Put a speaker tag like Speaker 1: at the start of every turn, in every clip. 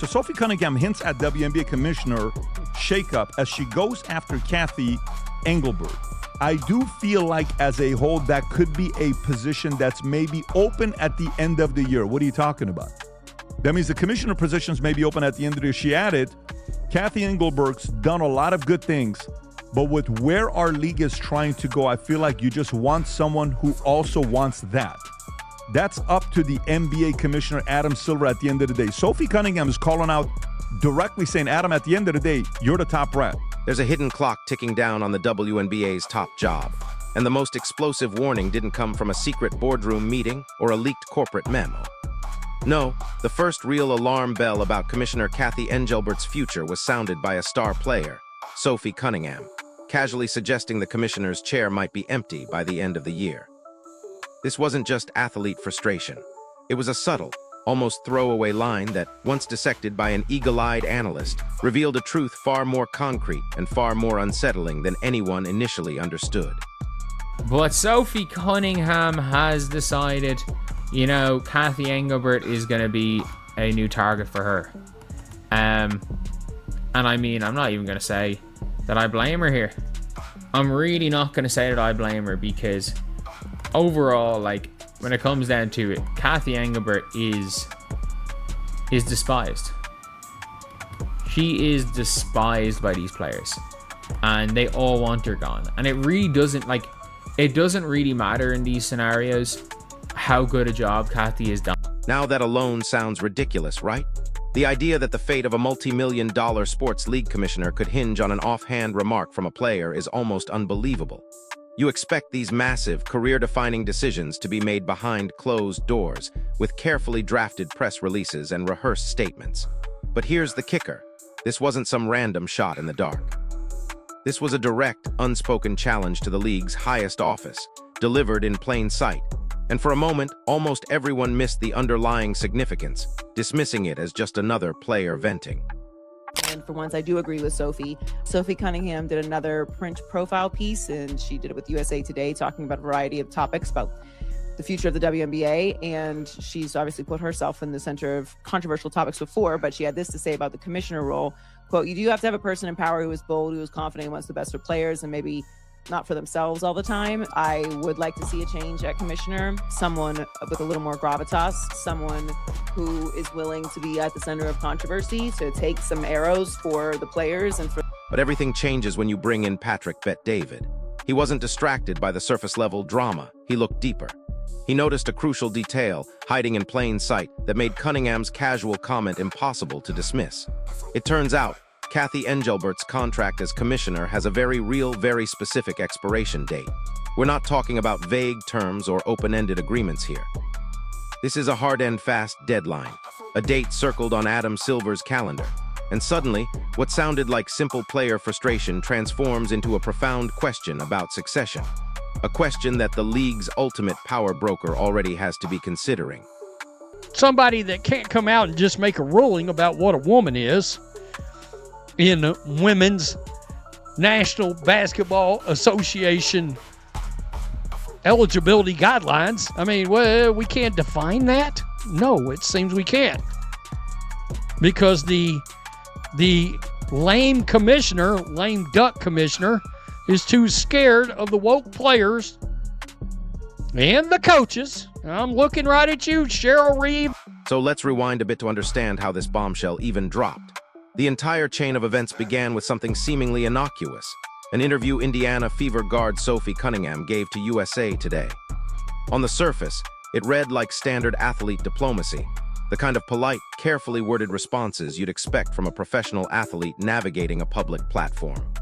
Speaker 1: So Sophie Cunningham hints at WNBA Commissioner shakeup as she goes after Kathy Engelbert. I do feel like as a whole that could be a position that's maybe open at the end of the year. What are you talking about? That means the commissioner positions may be open at the end of the year. She added, Kathy Engelbert's done a lot of good things, but with where our league is trying to go, I feel like you just want someone who also wants that. That's up to the NBA Commissioner, Adam Silver, at the end of the day. Sophie Cunningham is calling out directly saying, Adam, at the end of the day, you're the top rat.
Speaker 2: There's a hidden clock ticking down on the WNBA's top job, and the most explosive warning didn't come from a secret boardroom meeting or a leaked corporate memo. No, the first real alarm bell about Commissioner Kathy Engelbert's future was sounded by a star player, Sophie Cunningham, casually suggesting the commissioner's chair might be empty by the end of the year. This wasn't just athlete frustration. It was a subtle, almost throwaway line that, once dissected by an eagle-eyed analyst, revealed a truth far more concrete and far more unsettling than anyone initially understood.
Speaker 3: But Sophie Cunningham has decided, you know, Kathy Engelbert is going to be a new target for her. And I mean, I'm not even going to say that I blame her here. I'm really not going to say that I blame her, because overall, like, when it comes down to it, Kathy Engelbert is despised. She is despised by these players, and they all want her gone. And it really doesn't, like, it doesn't really matter in these scenarios how good a job Kathy has done.
Speaker 2: Now that alone sounds ridiculous, right? The idea that the fate of a multi-million-dollar sports league commissioner could hinge on an offhand remark from a player is almost unbelievable. You expect these massive, career-defining decisions to be made behind closed doors, with carefully drafted press releases and rehearsed statements. But here's the kicker. This wasn't some random shot in the dark. This was a direct, unspoken challenge to the league's highest office, delivered in plain sight. And for a moment, almost everyone missed the underlying significance, dismissing it as just another player venting.
Speaker 4: And for once, I do agree with Sophie. Sophie Cunningham did another print profile piece, and she did it with USA Today, talking about a variety of topics about the future of the WNBA. And she's obviously put herself in the center of controversial topics before, but she had this to say about the commissioner role. Quote, you do have to have a person in power who is bold, who is confident, wants the best for players, and maybe not for themselves all the time. I would like to see a change at commissioner, someone with a little more gravitas, someone who is willing to be at the center of controversy, to take some arrows for the players and for...
Speaker 2: But everything changes when you bring in Patrick Bet-David. He wasn't distracted by the surface-level drama. He looked deeper. He noticed a crucial detail hiding in plain sight that made Cunningham's casual comment impossible to dismiss. It turns out, Kathy Engelbert's contract as commissioner has a very real, very specific expiration date. We're not talking about vague terms or open-ended agreements here. This is a hard and fast deadline, a date circled on Adam Silver's calendar. And suddenly, what sounded like simple player frustration transforms into a profound question about succession. A question that the league's ultimate power broker already has to be considering.
Speaker 5: Somebody that can't come out and just make a ruling about what a woman is in Women's National Basketball Association eligibility guidelines. I mean, well, we can't define that? No, it seems we can't. Because the lame duck commissioner, is too scared of the woke players and the coaches. I'm looking right at you, Cheryl Reeve.
Speaker 2: So let's rewind a bit to understand how this bombshell even dropped. The entire chain of events began with something seemingly innocuous, an interview Indiana Fever guard Sophie Cunningham gave to USA Today. On the surface, it read like standard athlete diplomacy, the kind of polite, carefully worded responses you'd expect from a professional athlete navigating a public platform.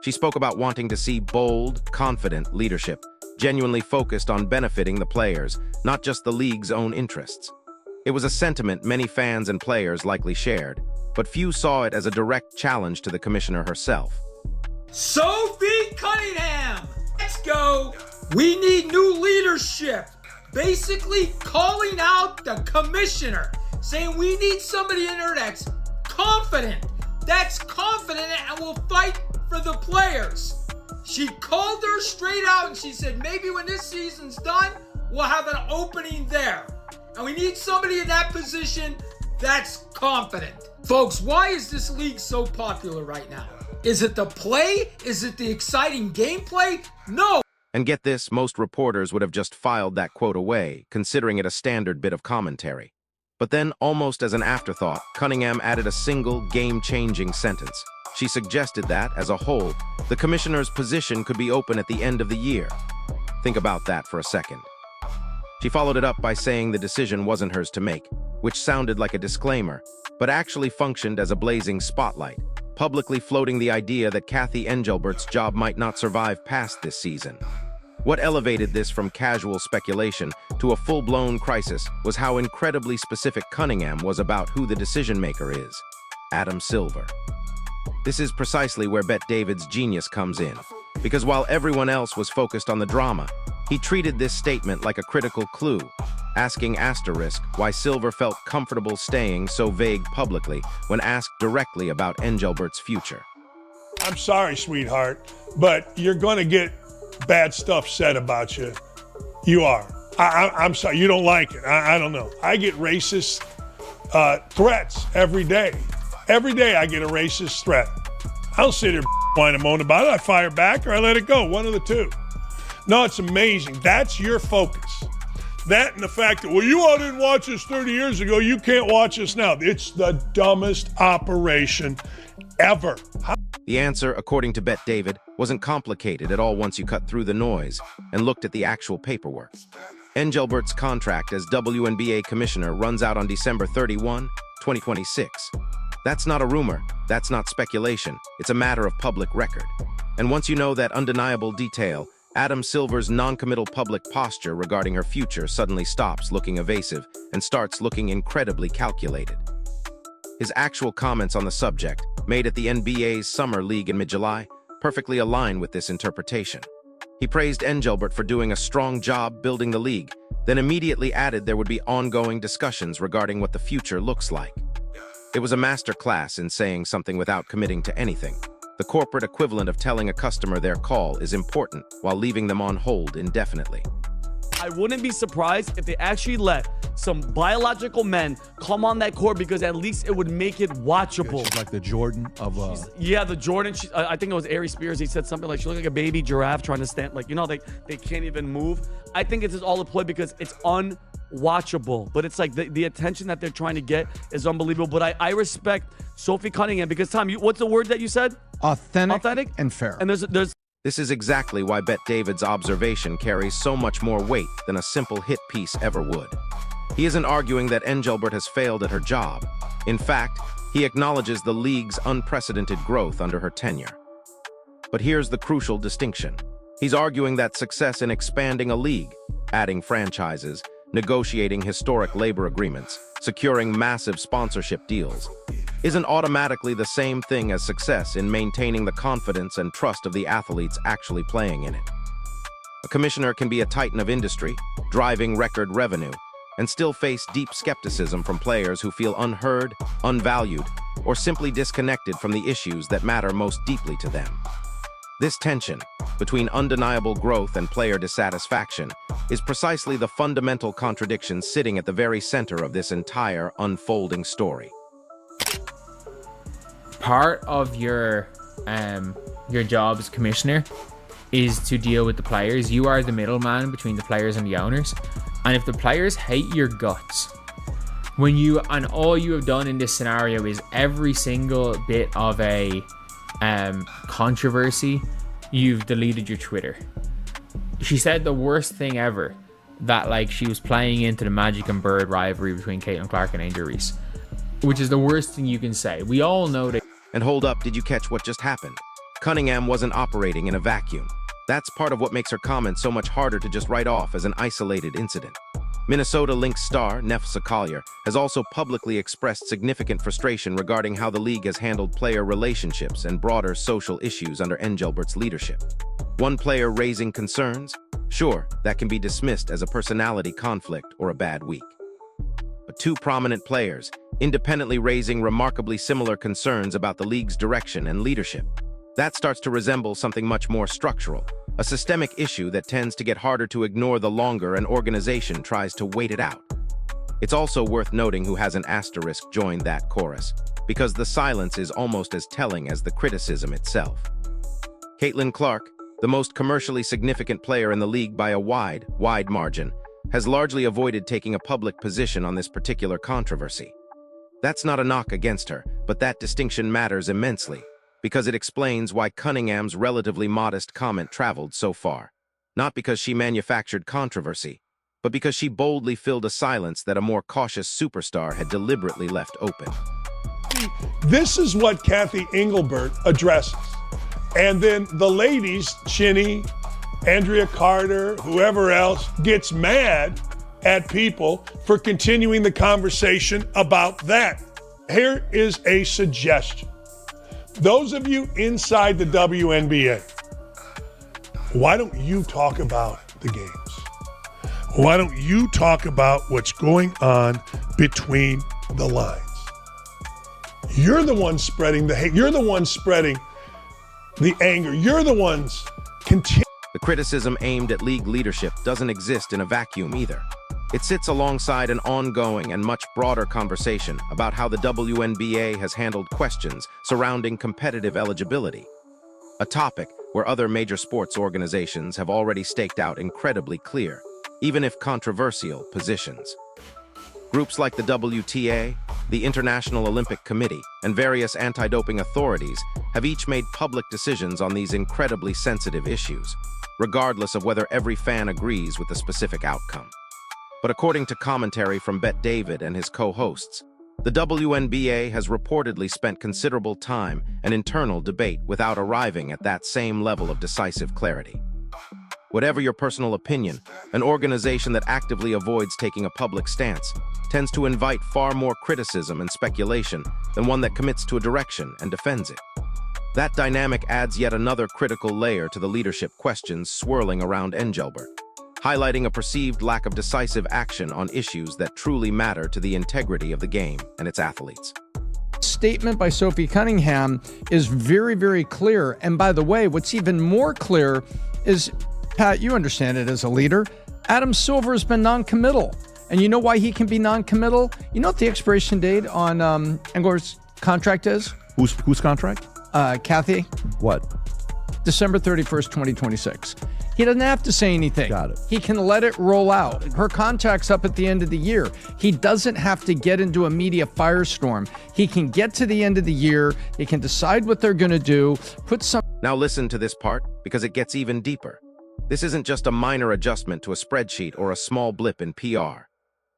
Speaker 2: She spoke about wanting to see bold, confident leadership, genuinely focused on benefiting the players, not just the league's own interests. It was a sentiment many fans and players likely shared, but few saw it as a direct challenge to the commissioner herself.
Speaker 6: Sophie Cunningham! Let's go! We need new leadership. Basically calling out the commissioner, saying we need somebody in there that's confident and will fight for the players. She called her straight out and she said, maybe when this season's done, we'll have an opening there. And we need somebody in that position That's confident. Folks, why is this league so popular right now? Is it the play? Is it the exciting gameplay? No.
Speaker 2: And get this, most reporters would have just filed that quote away, considering it a standard bit of commentary. But then, almost as an afterthought, Cunningham added a single, game-changing sentence. She suggested that, as a whole, the commissioner's position could be open at the end of the year. Think about that for a second. She followed it up by saying the decision wasn't hers to make, which sounded like a disclaimer, but actually functioned as a blazing spotlight, publicly floating the idea that Kathy Engelbert's job might not survive past this season. What elevated this from casual speculation to a full-blown crisis was how incredibly specific Cunningham was about who the decision-maker is: Adam Silver. This is precisely where Bet David's genius comes in, because while everyone else was focused on the drama, he treated this statement like a critical clue, asking asterisk why Silver felt comfortable staying so vague publicly when asked directly about Engelbert's future.
Speaker 7: I'm sorry, sweetheart, but you're going to get bad stuff said about you. You are. I'm sorry. You don't like it. I don't know. I get racist threats every day. Every day I get a racist threat. I don't sit here whine and moan about it. I fire back or I let it go. One of the two. No, it's amazing. That's your focus. That and the fact that, well, you all didn't watch us 30 years ago. You can't watch us now. It's the dumbest operation ever.
Speaker 2: The answer, according to Bet David, wasn't complicated at all once you cut through the noise and looked at the actual paperwork. Engelbert's contract as WNBA Commissioner runs out on December 31, 2026. That's not a rumor, that's not speculation, it's a matter of public record. And once you know that undeniable detail, Adam Silver's non-committal public posture regarding her future suddenly stops looking evasive and starts looking incredibly calculated. His actual comments on the subject, made at the NBA's Summer League in mid-July, perfectly align with this interpretation. He praised Engelbert for doing a strong job building the league, then immediately added there would be ongoing discussions regarding what the future looks like. It was a masterclass in saying something without committing to anything. The corporate equivalent of telling a customer their call is important while leaving them on hold indefinitely.
Speaker 8: I wouldn't be surprised if they actually let some biological men come on that court, because at least it would make it watchable.
Speaker 1: She's like the Jordan of
Speaker 8: Yeah, the Jordan. I think it was Ari Spears. He said something like she looked like a baby giraffe trying to stand. Like, you know, they can't even move. I think it's all a play because it's unwatchable. But it's like the attention that they're trying to get is unbelievable. But I respect Sophie Cunningham because, Tom, what's the word that you said?
Speaker 9: Authentic and fair.
Speaker 8: And there's
Speaker 2: This is exactly why Bet David's observation carries so much more weight than a simple hit piece ever would. He isn't arguing that Engelbert has failed at her job. In fact, he acknowledges the league's unprecedented growth under her tenure. But here's the crucial distinction. He's arguing that success in expanding a league, adding franchises, negotiating historic labor agreements, securing massive sponsorship deals, isn't automatically the same thing as success in maintaining the confidence and trust of the athletes actually playing in it. A commissioner can be a titan of industry, driving record revenue, and still face deep skepticism from players who feel unheard, unvalued, or simply disconnected from the issues that matter most deeply to them. This tension between undeniable growth and player dissatisfaction is precisely the fundamental contradiction sitting at the very center of this entire unfolding story.
Speaker 3: Part of your job as commissioner is to deal with the players. You are the middleman between the players and the owners. And if the players hate your guts, and all you have done in this scenario is every single bit of a controversy, you've deleted your Twitter. She said the worst thing ever, that like she was playing into the Magic and Bird rivalry between Caitlin Clark and Angel Reese, which is the worst thing you can say. We all know that.
Speaker 2: And hold up, did you catch what just happened? Cunningham wasn't operating in a vacuum. That's part of what makes her comment so much harder to just write off as an isolated incident. Minnesota Lynx star Nefsa Collier has also publicly expressed significant frustration regarding how the league has handled player relationships and broader social issues under Engelbert's leadership. One player raising concerns? Sure, that can be dismissed as a personality conflict or a bad week. But two prominent players, independently raising remarkably similar concerns about the league's direction and leadership. That starts to resemble something much more structural, a systemic issue that tends to get harder to ignore the longer an organization tries to wait it out. It's also worth noting who has an asterisk joined that chorus, because the silence is almost as telling as the criticism itself. Caitlin Clark, the most commercially significant player in the league by a wide margin, has largely avoided taking a public position on this particular controversy. That's not a knock against her, but that distinction matters immensely, because it explains why Cunningham's relatively modest comment traveled so far. Not because she manufactured controversy, but because she boldly filled a silence that a more cautious superstar had deliberately left open.
Speaker 7: This is what Kathy Engelbert addresses. And then the ladies, Chinny, Andrea Carter, whoever else, gets mad at people for continuing the conversation about that. Here is a suggestion. Those of you inside the WNBA, why don't you talk about the games? Why don't you talk about what's going on between the lines? You're the one spreading the hate. You're the one spreading the anger. You're the ones continuing.
Speaker 2: The criticism aimed at league leadership doesn't exist in a vacuum either. It sits alongside an ongoing and much broader conversation about how the WNBA has handled questions surrounding competitive eligibility, a topic where other major sports organizations have already staked out incredibly clear, even if controversial, positions. Groups like the WTA, the International Olympic Committee, and various anti-doping authorities have each made public decisions on these incredibly sensitive issues, regardless of whether every fan agrees with the specific outcome. But according to commentary from Bet David and his co-hosts, the WNBA has reportedly spent considerable time and internal debate without arriving at that same level of decisive clarity. Whatever your personal opinion, an organization that actively avoids taking a public stance tends to invite far more criticism and speculation than one that commits to a direction and defends it. That dynamic adds yet another critical layer to the leadership questions swirling around Engelbert, highlighting a perceived lack of decisive action on issues that truly matter to the integrity of the game and its athletes.
Speaker 9: Statement by Sophie Cunningham is very, very clear. And by the way, what's even more clear is, Pat, you understand it as a leader, Adam Silver has been non-committal. And you know why he can be non-committal? You know what the expiration date on Engelbert's contract is?
Speaker 1: Whose contract?
Speaker 9: Kathy.
Speaker 1: What?
Speaker 9: December 31st, 2026. He doesn't have to say anything.
Speaker 1: Got it.
Speaker 9: He can let it roll out. Her contract's up at the end of the year. He doesn't have to get into a media firestorm. He can get to the end of the year. He can decide what they're going to do.
Speaker 2: Now listen to this part, because it gets even deeper. This isn't just a minor adjustment to a spreadsheet or a small blip in PR.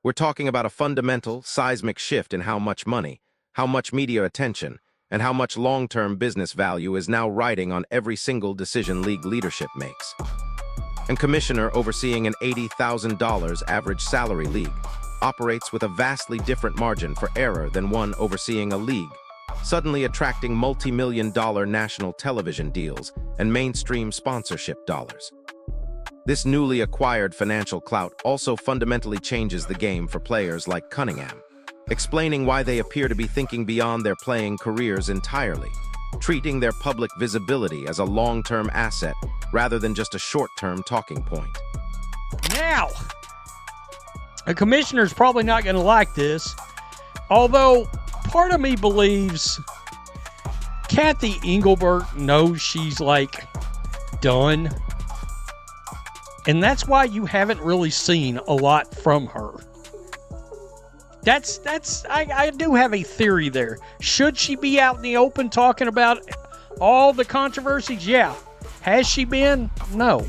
Speaker 2: We're talking about a fundamental, seismic shift in how much money, how much media attention, and how much long-term business value is now riding on every single decision league leadership makes. And Commissioner, overseeing an $80,000 average salary league, operates with a vastly different margin for error than one overseeing a league, suddenly attracting multi-million-dollar national television deals and mainstream sponsorship dollars. This newly acquired financial clout also fundamentally changes the game for players like Cunningham, explaining why they appear to be thinking beyond their playing careers entirely, treating their public visibility as a long-term asset rather than just a short-term talking point.
Speaker 5: Now, a commissioner's probably not going to like this, although part of me believes Kathy Engelbert knows she's like done. And that's why you haven't really seen a lot from her. I do have a theory there. Should she be out in the open talking about all the controversies? Yeah. Has she been? No.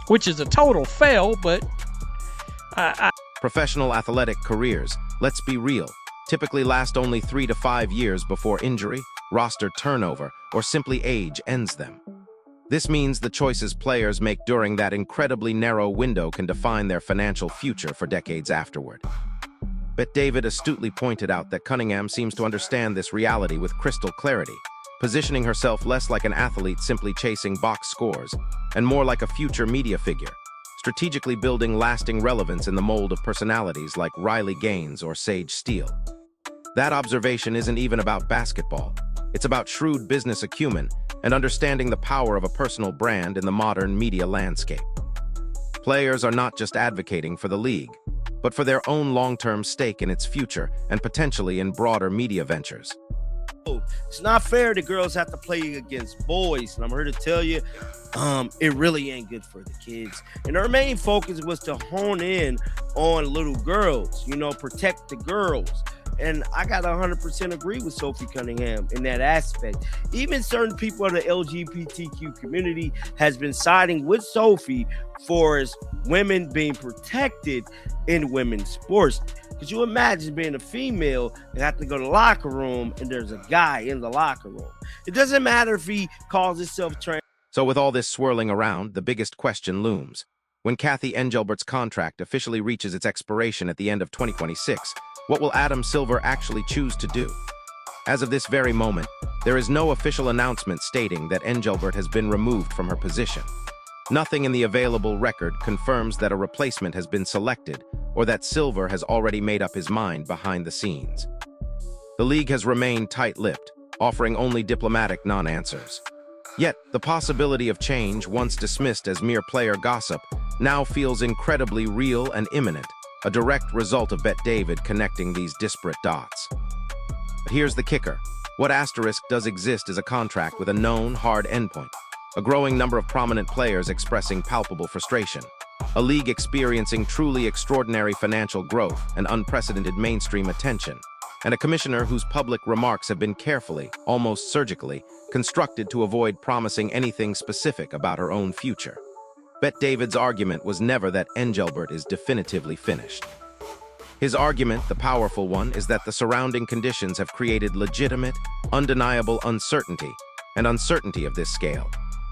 Speaker 5: Which is a total fail, but
Speaker 2: Professional athletic careers, let's be real, typically last only 3 to 5 years before injury, roster turnover, or simply age ends them. This means the choices players make during that incredibly narrow window can define their financial future for decades afterward. But David astutely pointed out that Cunningham seems to understand this reality with crystal clarity, positioning herself less like an athlete simply chasing box scores, and more like a future media figure, strategically building lasting relevance in the mold of personalities like Riley Gaines or Sage Steele. That observation isn't even about basketball. It's about shrewd business acumen and understanding the power of a personal brand in the modern media landscape. Players are not just advocating for the league. but for their own long-term stake in its future and potentially in broader media ventures.
Speaker 10: It's not fair that girls have to play against boys, and I'm here to tell you, it really ain't good for the kids. And our main focus was to hone in on little girls, protect the girls. And I got 100% agree with Sophie Cunningham in that aspect. Even certain people of the LGBTQ community has been siding with Sophie for women being protected in women's sports. Could you imagine being a female and have to go to the locker room and there's a guy in the locker room? It doesn't matter if he calls himself trans.
Speaker 2: So with all this swirling around, the biggest question looms. When Kathy Engelbert's contract officially reaches its expiration at the end of 2026, what will Adam Silver actually choose to do? As of this very moment, there is no official announcement stating that Engelbert has been removed from her position. Nothing in the available record confirms that a replacement has been selected or that Silver has already made up his mind behind the scenes. The league has remained tight-lipped, offering only diplomatic non-answers. Yet, the possibility of change, once dismissed as mere player gossip, now feels incredibly real and imminent, a direct result of Bet David connecting these disparate dots. But here's the kicker. What asterisk does exist is a contract with a known, hard endpoint, a growing number of prominent players expressing palpable frustration, a league experiencing truly extraordinary financial growth and unprecedented mainstream attention, and a commissioner whose public remarks have been carefully, almost surgically, constructed to avoid promising anything specific about her own future. Bet David's argument was never that Engelbert is definitively finished. His argument, the powerful one, is that the surrounding conditions have created legitimate, undeniable uncertainty, and uncertainty of this scale,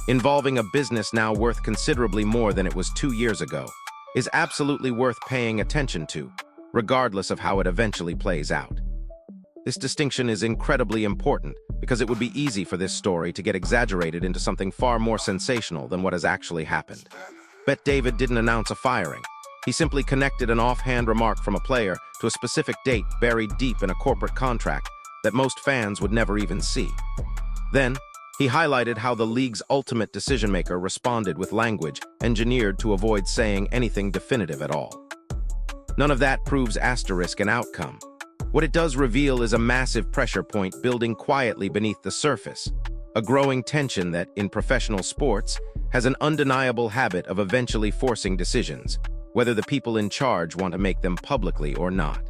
Speaker 2: involving a business now worth considerably more than it was 2 years ago, is absolutely worth paying attention to, regardless of how it eventually plays out. This distinction is incredibly important because it would be easy for this story to get exaggerated into something far more sensational than what has actually happened. Bet David didn't announce a firing. He simply connected an offhand remark from a player to a specific date buried deep in a corporate contract that most fans would never even see. Then, he highlighted how the league's ultimate decision-maker responded with language engineered to avoid saying anything definitive at all. None of that proves asterisk an outcome. What it does reveal is a massive pressure point building quietly beneath the surface, a growing tension that, in professional sports, has an undeniable habit of eventually forcing decisions, whether the people in charge want to make them publicly or not.